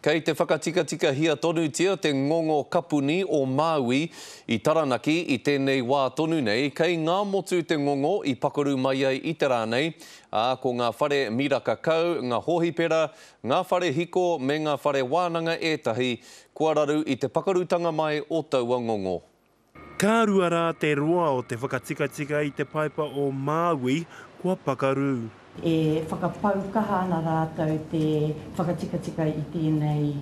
Kei te whakatika hia tonu tia te ngongo kapuni o Maui I Taranaki I tēnei wā tonu nei, kei ngā motu te ngongo I pakaru mai ai I te rānei, ko ngā whare miraka kau, ngā hohipera, ngā whare hiko me ngā whare wānanga ētahi, kua raru I te pakarutanga mai o taua ngongo. Ka rua rā te roa o te whakatika I te paipa o Maui, kua pakaru. E whakapaukaha ana rātou te whakatika I tēnei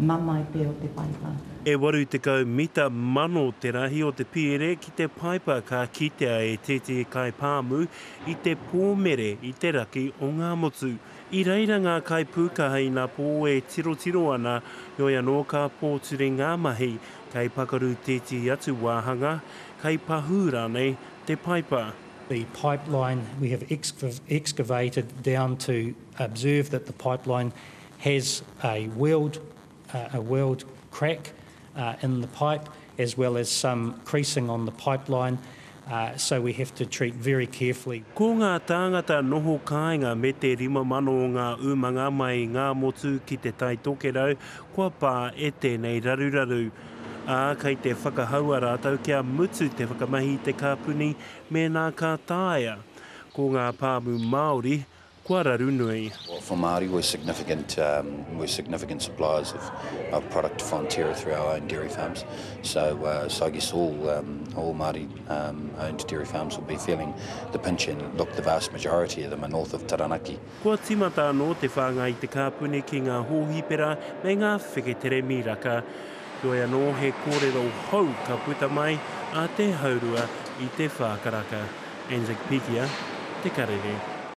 mamai pe o te paipa. E 80 mita mano te rahi o te pire ki te paipa ka kitea e tete kai pāmu I te pōmere I te raki o ngā motu. I reira ngā kai pūkaha I ngā pō e tiro ana, yoi anō ka pōture ngā mahi, kai pakaru tete atu wāhanga, kai pahū rānei te paipa. The pipeline, we have excavated down to observe that the pipeline has a weld crack in the pipe, as well as some creasing on the pipeline, so we have to treat very carefully. Ko ngā tāngata noho kāinga me te 5 mano o ngā umanga mai ngā motu ki te tai tokerau, kua pā e tēnei raruraru. Kei te whakahaua rātau kia mutu te whakamahi te kāpuni me nā kātāia. Ko ngā pāmu Māori, kua raru nui. Well, for Māori, we're significant suppliers of product to Fonterra through our own dairy farms. So I guess all Māori owned dairy farms will be feeling the pinch, and look, the vast majority of them are north of Taranaki. Kua timata anō te whāngai te kāpuni ki ngā hōhipera me ngā wheketere miraka. Yoi anō he kōrero hau ka puta mai a te haurua I te whākaraka. Anzac Pikia, Te Karere.